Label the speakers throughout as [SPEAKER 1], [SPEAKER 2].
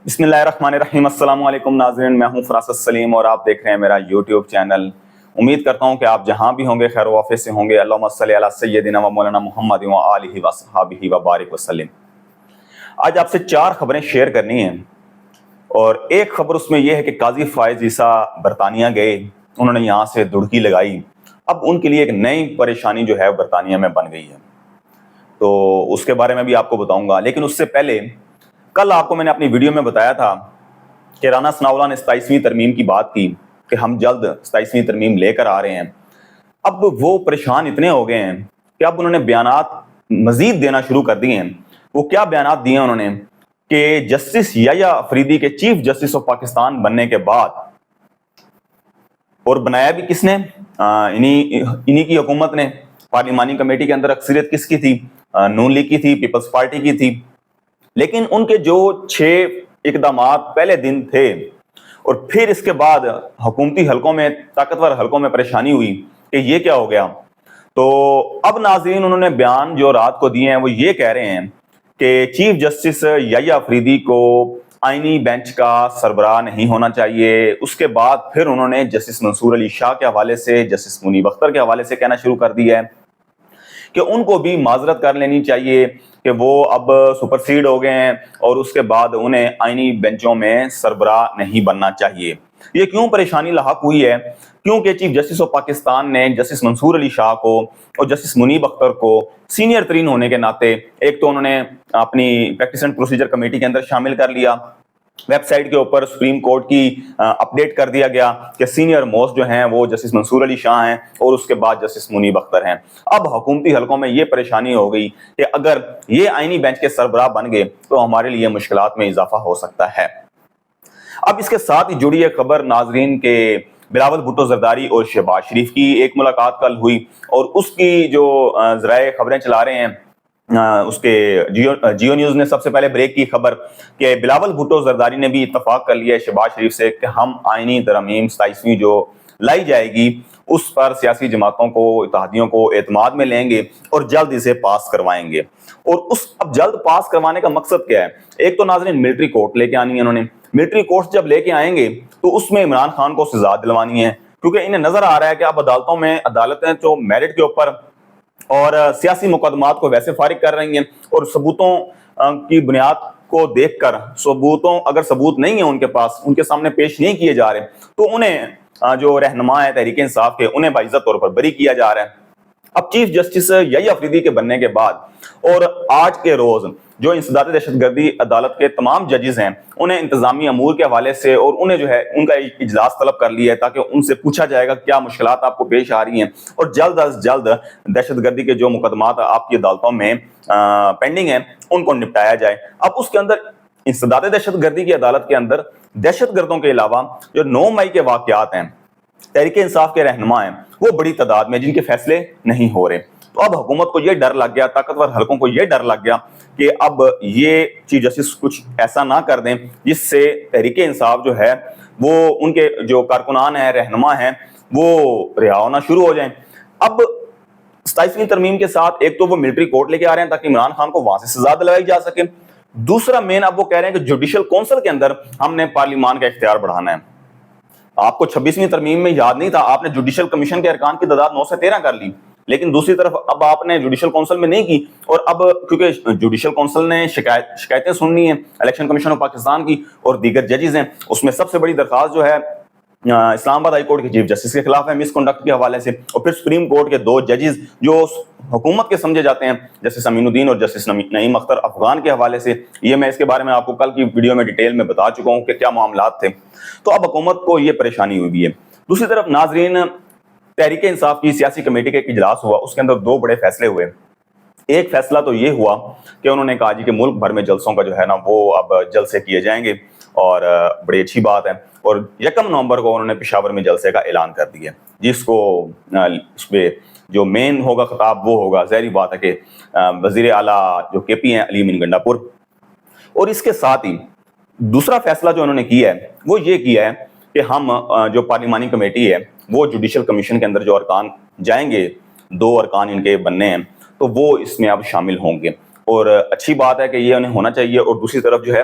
[SPEAKER 1] بسم اللہ الرحمن الرحیم۔ السلام علیکم ناظرین، میں ہوں فراست سلیم اور آپ دیکھ رہے ہیں میرا یوٹیوب چینل۔ امید کرتا ہوں کہ آپ جہاں بھی ہوں گے خیر و عافیت سے ہوں گے۔ اللہم صلی علی سیدنا و مولانا محمد و آلہ و صحابہ و بارک وسلم۔ آج آپ سے 4 خبریں شیئر کرنی ہیں، اور ایک خبر اس میں یہ ہے کہ قاضی فائز عیسیٰ برطانیہ گئے، انہوں نے یہاں سے دڑکی لگائی۔ اب ان کے لیے ایک نئی پریشانی جو ہے برطانیہ میں بن گئی ہے، تو اس کے بارے میں بھی آپ کو بتاؤں گا۔ لیکن اس سے پہلے کل آپ کو میں نے اپنی ویڈیو میں بتایا تھا کہ رانا ثناءاللہ نے 27ویں ترمیم کی بات کی کہ ہم جلد 27ویں ترمیم لے کر آ رہے ہیں۔ اب وہ پریشان اتنے ہو گئے ہیں کہ اب انہوں نے بیانات مزید دینا شروع کر دیے ہیں۔ وہ کیا بیانات دیے انہوں نے کہ جسٹس یحییٰ افریدی کے چیف جسٹس آف پاکستان بننے کے بعد، اور بنایا بھی کس نے؟ انہی کی حکومت نے۔ پارلیمانی کمیٹی کے اندر اکثریت کس کی تھی؟ نون لیگ کی تھی، پیپلز پارٹی کی تھی۔ لیکن ان کے جو 6 اقدامات پہلے دن تھے، اور پھر اس کے بعد حکومتی حلقوں میں، طاقتور حلقوں میں پریشانی ہوئی کہ یہ کیا ہو گیا۔ تو اب ناظرین انہوں نے بیان جو رات کو دیے ہیں وہ یہ کہہ رہے ہیں کہ چیف جسٹس یحییٰ افریدی کو آئینی بینچ کا سربراہ نہیں ہونا چاہیے۔ اس کے بعد پھر انہوں نے جسٹس منصور علی شاہ کے حوالے سے، جسٹس منیب اختر کے حوالے سے کہنا شروع کر دیا ہے کہ ان کو بھی معذرت کر لینی چاہیے کہ وہ اب سپرسیڈ ہو گئے ہیں، اور اس کے بعد انہیں آئینی بینچوں میں سربراہ نہیں بننا چاہیے۔ یہ کیوں پریشانی لاحق ہوئی ہے؟ کیونکہ چیف جسٹس آف پاکستان نے جسٹس منصور علی شاہ کو اور جسٹس منیب اختر کو سینئر ترین ہونے کے ناطے ایک تو انہوں نے اپنی پریکٹس اینڈ پروسیجر کمیٹی کے اندر شامل کر لیا۔ ویب سائٹ کے اوپر سپریم کورٹ کی اپڈیٹ کر دیا گیا کہ سینئر موسٹ جو ہیں وہ جسٹس منصور علی شاہ ہیں، اور اس کے بعد جسٹس منیب اختر ہیں۔ اب حکومتی حلقوں میں یہ پریشانی ہو گئی کہ اگر یہ آئینی بینچ کے سربراہ بن گئے تو ہمارے لیے مشکلات میں اضافہ ہو سکتا ہے۔ اب اس کے ساتھ ہی جڑی ایک خبر ناظرین کے بلاول بھٹو زرداری اور شہباز شریف کی ایک ملاقات کل ہوئی، اور اس کی جو ذرائع خبریں چلا رہے ہیں، اس کے جیو نیوز نے سب سے پہلے بریک کی خبر کہ بلاول بھٹو زرداری نے بھی اتفاق کر لیا ہے شہباز شریف سے کہ ہم آئینی ترمیم 27ویں جو لائی جائے گی اس پر سیاسی جماعتوں کو، اتحادیوں کو اعتماد میں لیں گے اور جلد اسے پاس کروائیں گے۔ اور اب جلد پاس کروانے کا مقصد کیا ہے؟ ایک تو ناظرین ملٹری کورٹ لے کے آنی ہے انہوں نے۔ ملٹری کورٹ جب لے کے آئیں گے تو اس میں عمران خان کو سزا دلوانی ہے، کیونکہ انہیں نظر آ رہا ہے کہ اب عدالتوں میں عدالتیں جو میرٹ کے اوپر اور سیاسی مقدمات کو ویسے فارغ کر رہی ہیں، اور ثبوتوں کی بنیاد کو دیکھ کر اگر ثبوت نہیں ہے ان کے پاس، ان کے سامنے پیش نہیں کیے جا رہے، تو انہیں جو رہنما ہے تحریک انصاف کے، انہیں باعزت طور پر بری کیا جا رہا ہے۔ اب چیف جسٹس یحییٰ افریدی کے بننے کے بعد اور آج کے روز جو انسداد دہشت گردی عدالت کے تمام ججز ہیں، انہیں انتظامی امور کے حوالے سے اور انہیں جو ہے ان کا اجلاس طلب کر لیا ہے تاکہ ان سے پوچھا جائے گا کیا مشکلات آپ کو پیش آ رہی ہیں، اور جلد از جلد دہشت گردی کے جو مقدمات آپ کی عدالتوں میں پینڈنگ ہیں ان کو نپٹایا جائے۔ اب اس کے اندر انسداد دہشت گردی کی عدالت کے اندر دہشت گردوں کے علاوہ جو 9 مئی کے واقعات ہیں، تحریک انصاف کے رہنما ہیں وہ بڑی تعداد میں جن کے فیصلے نہیں ہو رہے۔ تو اب حکومت کو یہ ڈر لگ گیا، طاقتور حلقوں کو یہ ڈر لگ گیا کہ اب یہ چیف جسٹس کچھ ایسا نہ کر دیں جس سے تحریک انصاف جو ہے وہ ان کے جو کارکنان ہیں، رہنما ہیں، وہ رہا ہونا شروع ہو جائیں۔ اب 27ویں ترمیم کے ساتھ ایک تو وہ ملٹری کورٹ لے کے آ رہے ہیں تاکہ عمران خان کو وہاں سے سزا دلوائی جا سکے۔ دوسرا مین اب وہ کہہ رہے ہیں کہ جوڈیشل کونسل کے اندر ہم نے پارلیمان کا اختیار بڑھانا ہے۔ آپ کو 26ویں ترمیم میں یاد نہیں تھا، آپ نے جوڈیشل کمیشن کے ارکان کی تعداد 9 سے 13 کر لی، لیکن دوسری طرف اب آپ نے جوڈیشل کونسل میں نہیں کی، اور اب کیونکہ جوڈیشل کونسل نے شکایتیں سننی ہیں الیکشن کمیشن آف پاکستان کی اور دیگر ججز ہیں، اس میں سب سے بڑی درخواست جو ہے اسلام آباد ہائی کورٹ کے چیف جسٹس کے خلاف ہے مس کنڈکٹ کے حوالے سے، اور پھر سپریم کورٹ کے 2 ججز جو حکومت کے سمجھے جاتے ہیں، جسٹس امین الدین اور جسٹس نعیم اختر افغان کے حوالے سے۔ یہ میں اس کے بارے میں آپ کو کل کی ویڈیو میں ڈیٹیل میں بتا چکا ہوں کہ کیا معاملات تھے۔ تو اب حکومت کو یہ پریشانی ہوئی ہے۔ دوسری طرف ناظرین تحریک انصاف کی سیاسی کمیٹی کا ایک اجلاس ہوا، اس کے اندر 2 بڑے فیصلے ہوئے۔ ایک فیصلہ تو یہ ہوا کہ انہوں نے کہا جی کہ ملک بھر میں جلسوں کا جو ہے نا وہ اب جلد سے کیے جائیں گے، اور بڑی اچھی بات ہے، اور 1 نومبر کو انہوں نے پشاور میں جلسے کا اعلان کر دیا، جس کو اس پہ جو مین ہوگا خطاب وہ ہوگا ظاہری بات ہے کہ وزیر اعلیٰ جو کے پی ہیں علی امین گنڈا پور۔ اور اس کے ساتھ ہی دوسرا فیصلہ جو انہوں نے کیا ہے وہ یہ کیا ہے کہ ہم جو پارلیمانی کمیٹی ہے وہ جوڈیشل کمیشن کے اندر جو ارکان جائیں گے، 2 ارکان ان کے بننے ہیں، تو وہ اس میں اب شامل ہوں گے، اور اچھی بات ہے کہ یہ انہیں ہونا چاہیے۔ اور دوسری طرف جو ہے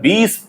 [SPEAKER 1] 20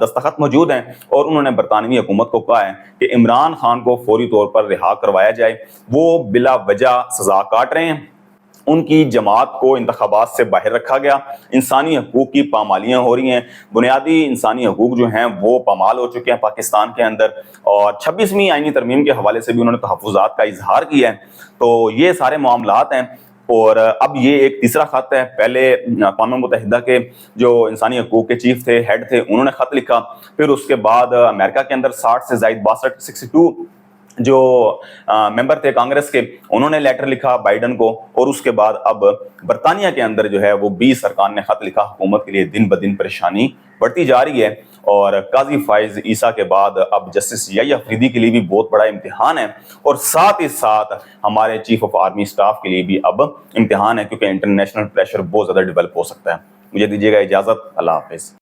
[SPEAKER 1] دستخط موجود ہیں، اور انہوں نے برطانوی حکومت کو کہا ہے کہ عمران خان کو فوری طور پر رہا کروایا جائے، وہ بلا وجہ سزا کاٹ رہے ہیں، ان کی جماعت کو انتخابات سے باہر رکھا گیا، انسانی حقوق کی پامالیاں ہو رہی ہیں، بنیادی انسانی حقوق جو ہیں وہ پامال ہو چکے ہیں پاکستان کے اندر، اور 26ویں آئینی ترمیم کے حوالے سے بھی انہوں نے تحفظات کا اظہار کیا ہے۔ تو یہ سارے معاملات ہیں، اور اب یہ ایک تیسرا خط ہے۔ پہلے اقوام متحدہ کے جو انسانی حقوق کے چیف تھے، ہیڈ تھے، انہوں نے خط لکھا، پھر اس کے بعد امریکہ کے اندر 60 سے زائد 62 جو ممبر تھے کانگریس کے، انہوں نے لیٹر لکھا بائیڈن کو، اور اس کے بعد اب برطانیہ کے اندر جو ہے وہ 20 ارکان نے خط لکھا۔ حکومت کے لیے دن بدن پریشانی بڑھتی جا رہی ہے، اور قاضی فائز عیسیٰ کے بعد اب جسٹس یحییٰ افریدی کے لیے بھی بہت بڑا امتحان ہے، اور ساتھ ہی ساتھ ہمارے چیف آف آرمی اسٹاف کے لیے بھی اب امتحان ہے، کیونکہ انٹرنیشنل پریشر بہت زیادہ ڈیولپ ہو سکتا ہے۔ مجھے دیجیے گا اجازت، اللہ حافظ۔